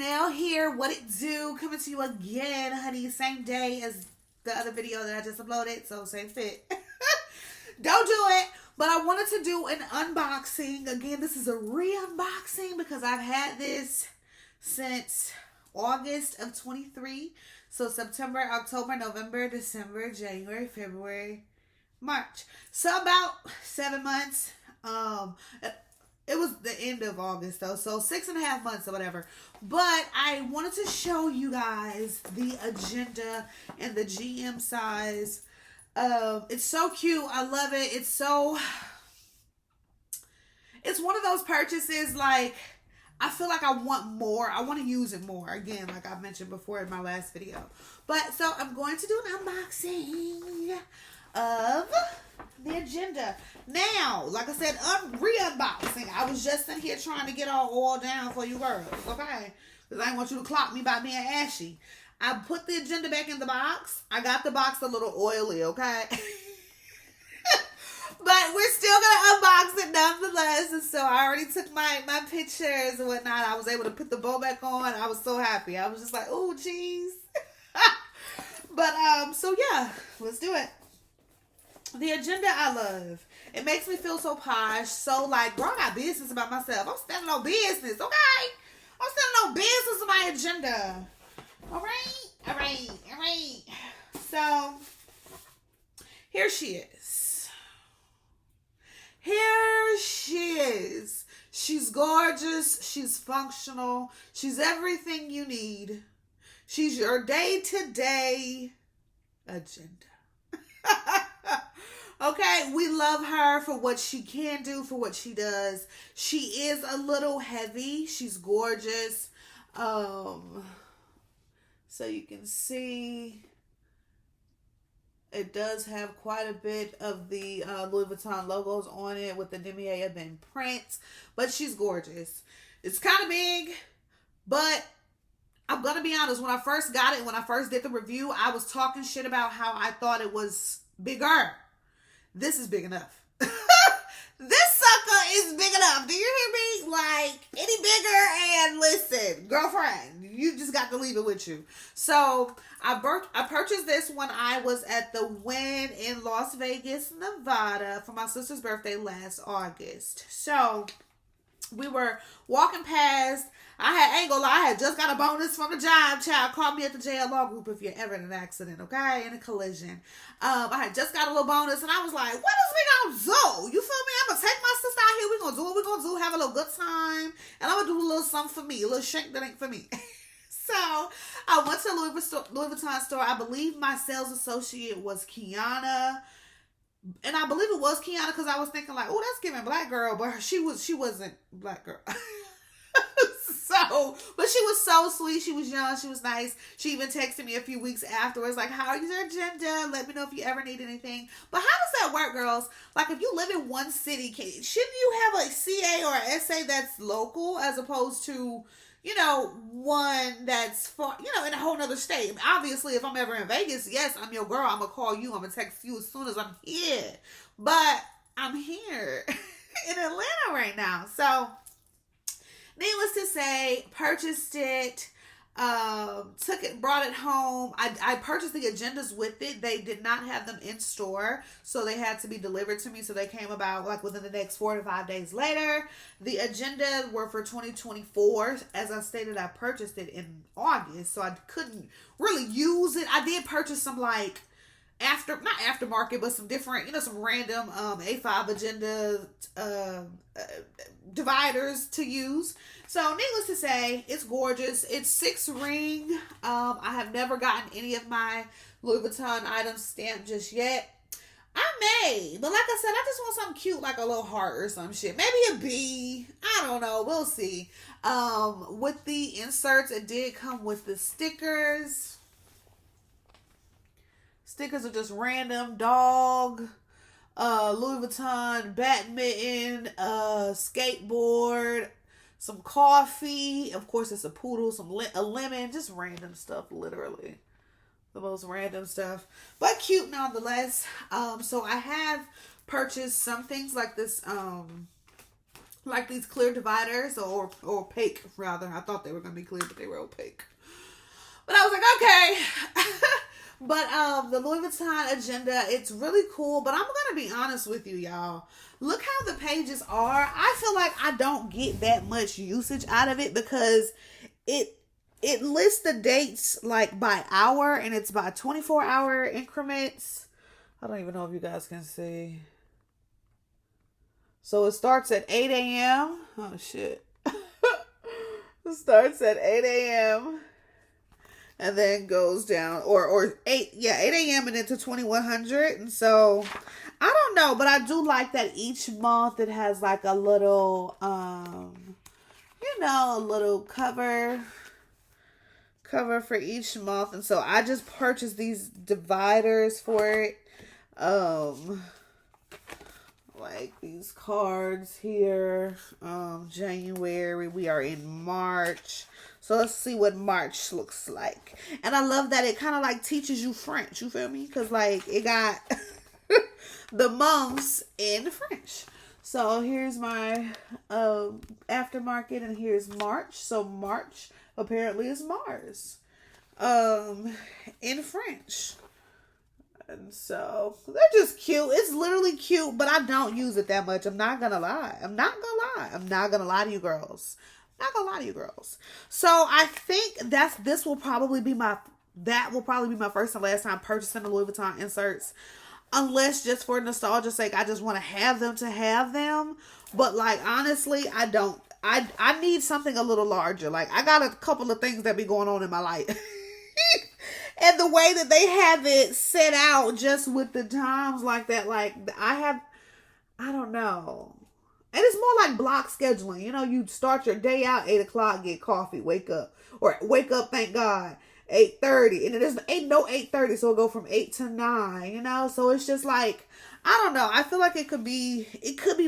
Chanel here. What it do? Coming to you again, honey. Same day as the other video that I just uploaded. So same fit. Don't do it. But I wanted to do an unboxing. Again, this is a re-unboxing because I've had this since August of 23. So September, October, November, December, January, February, March. So about 7 months. It was the end of August though, so 6.5 months or whatever. But I wanted to show you guys the agenda and the GM size. It's so cute. I love it. It's one of those purchases, like, I feel like I want more. I want to use it more. Again, like I mentioned before in my last video. But so I'm going to do an unboxing of the agenda. Now, like I said, re-unboxing. I was just in here trying to get all down for you girls, okay? Because I didn't want you to clock me by being ashy. I put the agenda back in the box. I got the box a little oily, okay? But we're still going to unbox it nonetheless. And so I already took my pictures and whatnot. I was able to put the bow back on. I was so happy. I was just like, oh, jeez. But, so yeah, let's do it. The agenda I love. It makes me feel so posh. So, like, girl, I got business about myself. I'm standing on business, okay? I'm standing on business with my agenda. All right. So, here she is. She's gorgeous. She's functional. She's everything you need. She's your day-to-day agenda. Okay, we love her for what she can do, for what she does. She is a little heavy. She's gorgeous. So you can see it does have quite a bit of the Louis Vuitton logos on it with the Damier Ebene print. But she's gorgeous. It's kind of big, but I'm going to be honest. When I first got it, when I first did the review, I was talking shit about how I thought it was bigger. This is big enough. This sucker is big enough. Do you hear me? Like, any bigger, and listen, girlfriend, you just got to leave it with you. So, I purchased this when I was at the Wynn in Las Vegas, Nevada for my sister's birthday last August. So, we were walking past. I ain't gonna lie, I had just got a bonus from the job. Child, call me at the JLR group if you're ever in an accident, okay? In a collision. I had just got a little bonus, and I was like, what is we gonna do? You feel me? I'm gonna take my sister out here. We're gonna do what we're gonna do, have a little good time, and I'm gonna do a little something for me, a little shank that ain't for me. So, I went to the Louis Vuitton store. I believe my sales associate was Kiana. And I believe it was Kiana because I was thinking like, oh, that's giving black girl, but she wasn't black girl. But she was so sweet. She was young. She was nice. She even texted me a few weeks afterwards, like, how is your agenda? Let me know if you ever need anything. But how does that work, girls? Like, if you live in one city, shouldn't you have a CA or an SA that's local as opposed to, you know, one that's far, you know, in a whole nother state? Obviously, if I'm ever in Vegas, yes, I'm your girl. I'm going to call you. I'm going to text you as soon as I'm here. But I'm here in Atlanta right now. So, needless to say, purchased it, took it, brought it home. I purchased the agendas with it. They did not have them in store, so they had to be delivered to me. So they came about like within the next 4 to 5 days later. The agendas were for 2024. As I stated, I purchased it in August, so I couldn't really use it. I did purchase some like not aftermarket, but some different, you know, some random A5 agenda dividers to use. So needless to say, it's gorgeous. It's 6 ring. I have never gotten any of my Louis Vuitton items stamped just yet. I may, but like I said, I just want something cute, like a little heart or some shit. Maybe a bee. I don't know. We'll see. With the inserts, it did come with the stickers. Stickers are just random dog, Louis Vuitton, bat mitten, skateboard, some coffee. Of course, it's a poodle, a lemon, just random stuff, literally. The most random stuff. But cute nonetheless. So I have purchased some things like this like these clear dividers, or opaque rather. I thought they were gonna be clear, but they were opaque. But I was like, okay. But the Louis Vuitton agenda, it's really cool. But I'm gonna be honest with you, y'all. Look how the pages are. I feel like I don't get that much usage out of it because it lists the dates like by hour, and it's by 24-hour increments. I don't even know if you guys can see. So it starts at 8 a.m. Oh shit. It starts at 8 a.m. and then goes down, or 8 a.m. and into 2100. And so I don't know, but I do like that each month it has like a little a little cover for each month. And so I just purchased these dividers for it. Like these cards here. January, we are in March. So let's see what March looks like. And I love that it kind of like teaches you French. You feel me? Because like it got the months in French. So here's my aftermarket, and here's March. So March apparently is Mars in French. And so they're just cute. It's literally cute, but I don't use it that much. I'm not gonna lie. I'm not gonna lie to you girls. So I think that will probably be my first and last time purchasing the Louis Vuitton inserts. Unless just for nostalgia's sake, I just want to have them. But like honestly, I don't. I need something a little larger. Like I got a couple of things that be going on in my life. And the way that they have it set out just with the times like that, like I don't know. And it's more like block scheduling. You know, you start your day out 8 o'clock, get coffee, wake up, thank God, 8:30. And it ain't no 8:30, so it'll go from 8 to 9, you know? So it's just like, I don't know. I feel like it could be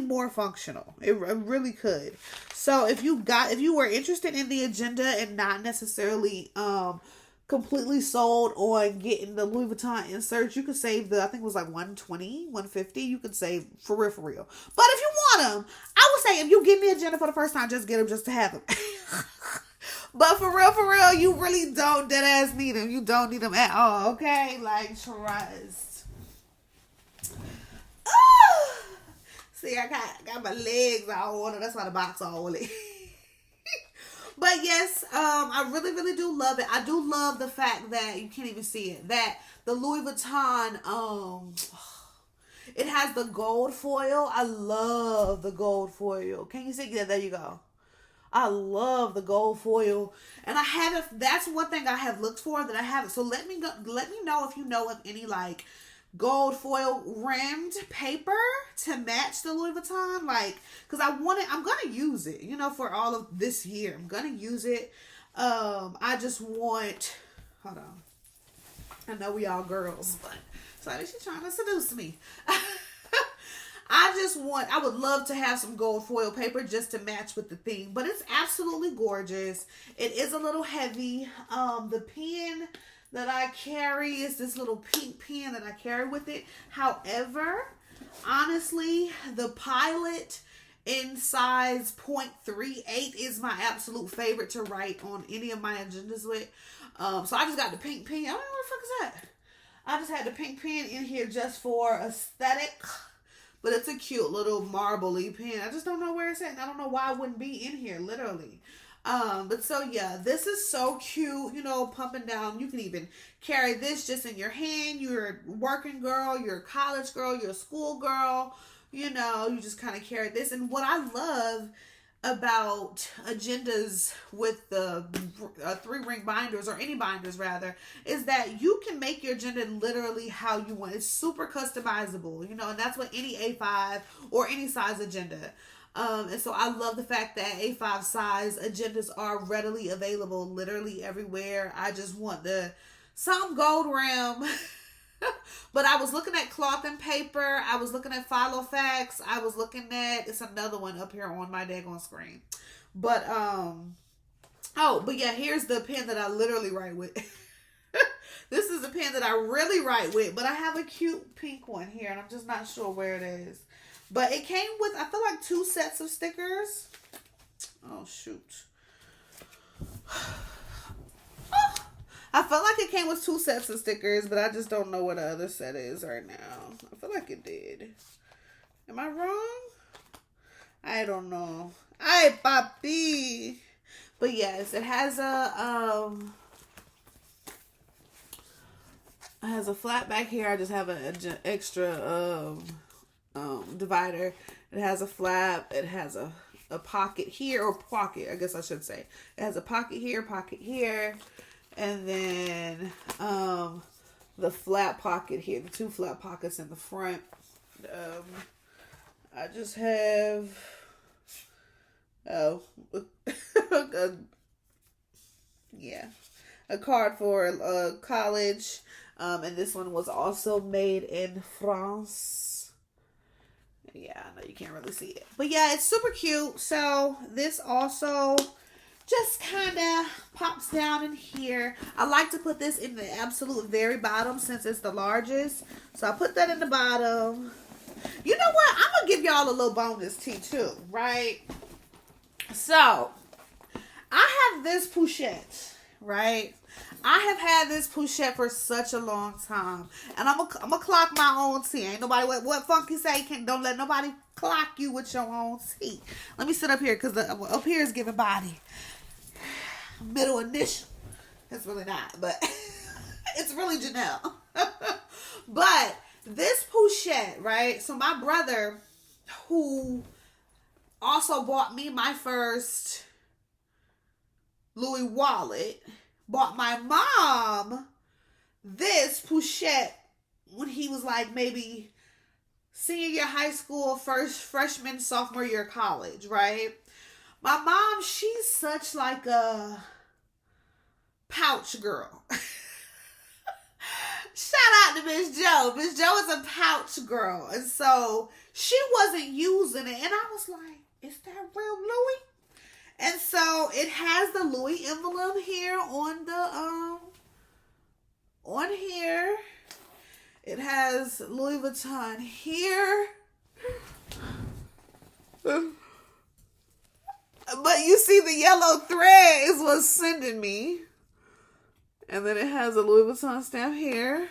more functional. It really could. So if you were interested in the agenda and not necessarily completely sold on getting the Louis Vuitton inserts, you could save I think it was like $120, $150. You could save for real. But if you want them, I would say if you get me a agenda for the first time, just get them just to have them. But for real, you really don't dead ass need them. You don't need them at all, okay? Like, trust. See, I got my legs all on it. That's why the box all on it. But yes, I really do love it. I do love the fact that you can't even see it. That the Louis Vuitton, it has the gold foil. I love the gold foil. Can you see that? There you go. I love the gold foil, and I haven't. That's one thing I have looked for that I haven't. So let me know if you know of any like gold foil rimmed paper to match the Louis Vuitton, like, because I'm gonna use it, you know, for all of this year. I'm gonna use it. I just want, hold on, I know we all girls, but sorry, she's trying to seduce me. I would love to have some gold foil paper just to match with the theme, but it's absolutely gorgeous. It is a little heavy. The pen that I carry is this little pink pen that I carry with it. However, honestly, the Pilot in size 0.38 is my absolute favorite to write on any of my agendas with. So I just got the pink pen. I don't know where the fuck is that. I just had the pink pen in here just for aesthetic. But it's a cute little marbly pen. I just don't know where it's at. And I don't know why it wouldn't be in here, literally. But so yeah, this is so cute, you know, pumping down. You can even carry this just in your hand. You're a working girl, you're a college girl, you're a school girl, you know, you just kind of carry this. And what I love about agendas with the 3-ring binders, or any binders rather, is that you can make your agenda literally how you want. It's super customizable, you know, and that's what any A5 or any size agenda. And so I love the fact that A5 size agendas are readily available literally everywhere. I just want some gold rim. But I was looking at cloth and paper. I was looking at Filofax. I was looking at, it's another one up here on my daggone screen. But, but yeah, here's the pen that I literally write with. This is a pen that I really write with, but I have a cute pink one here, and I'm just not sure where it is. But it came with, I feel like, 2 sets of stickers. Oh, shoot. I felt like it came with 2 sets of stickers, but I just don't know what the other set is right now. I feel like it did. Am I wrong? I don't know. Ay, papi. But yes, it has flat back here. I just have an extra divider. It has a flap. It has a pocket here, or pocket, I guess I should say. It has a pocket here, and then the flat pocket here, the 2 flat pockets in the front. I just have yeah, a card for college, and this one was also made in France. Yeah, I know you can't really see it, but yeah, it's super cute. So this also just kind of pops down in here. I like to put this in the absolute very bottom since it's the largest, so I put that in the bottom. You know what? I'm gonna give y'all a little bonus tea too, right? So I have this pochette, right? I have had this pochette for such a long time, and I'm gonna clock my own tea. Ain't nobody what Funky say? Don't let nobody clock you with your own tea. Let me sit up here because up here is giving body. Middle initial. It's really not, but it's really Janelle. But this pochette, right? So my brother, who also bought me my first Louis wallet, bought my mom this pochette when he was like maybe senior year high school, freshman, sophomore year college, right? My mom, she's such like a pouch girl. Shout out to Miss Joe. Miss Joe is a pouch girl. And so she wasn't using it. And I was like, is that real Louis? And so it has the Louis emblem here on here. It has Louis Vuitton here. But you see the yellow thread is what's sending me. And then it has a Louis Vuitton stamp here.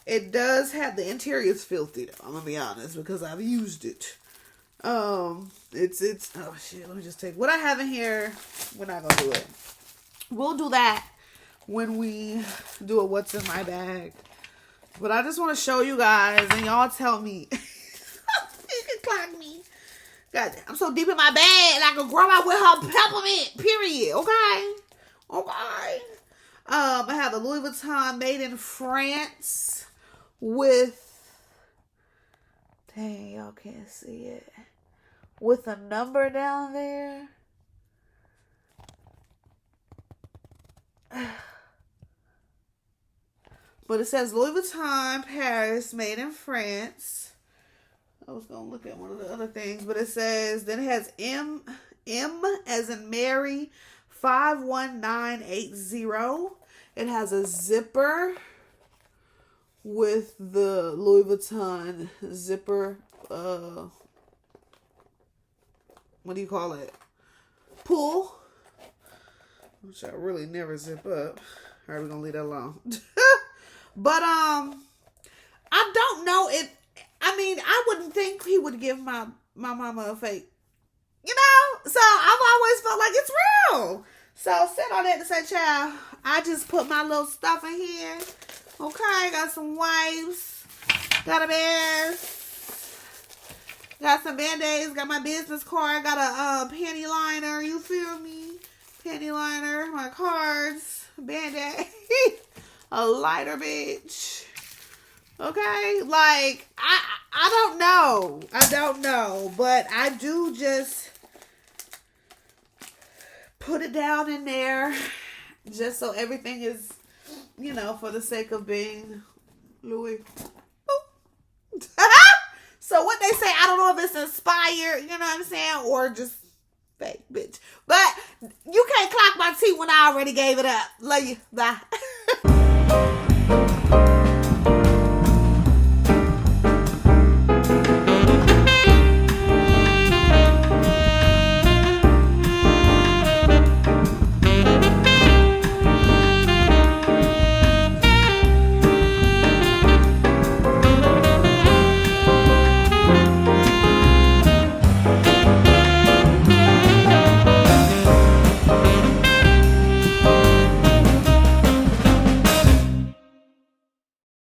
It does have, the interior is filthy though, I'm gonna be honest, because I've used it. It's oh shit, let me just take what I have in here. We're not gonna do it. We'll do that when we do a what's in my bag. But I just want to show you guys, and y'all tell me. You can clock me. God, I'm so deep in my bag, like a grandma with her peppermint. Period. Okay. I have a Louis Vuitton made in France with, dang, y'all can't see it, with a number down there. But it says Louis Vuitton, Paris, made in France. I was going to look at one of the other things, but it says, then it has M as in Mary, 51980. It has a zipper with the Louis Vuitton zipper, what do you call it? Pull. Which I really never zip up. All right, we're going to leave that alone. But, I don't know if, I mean, I wouldn't think he would give my mama a fake, you know? So I've always felt like it's real. So sit on that and say, child, I just put my little stuff in here. Okay, got some wipes, got a mask, got some band-aids, got my business card, got a panty liner, you feel me? Panty liner, my cards, band-aid, a lighter, bitch. Okay, like, I don't know. But I do just put it down in there just so everything is, you know, for the sake of being Louis. So what they say, I don't know if it's inspired, you know what I'm saying, or just fake, bitch. But you can't clock my tea when I already gave it up. Love you. Bye.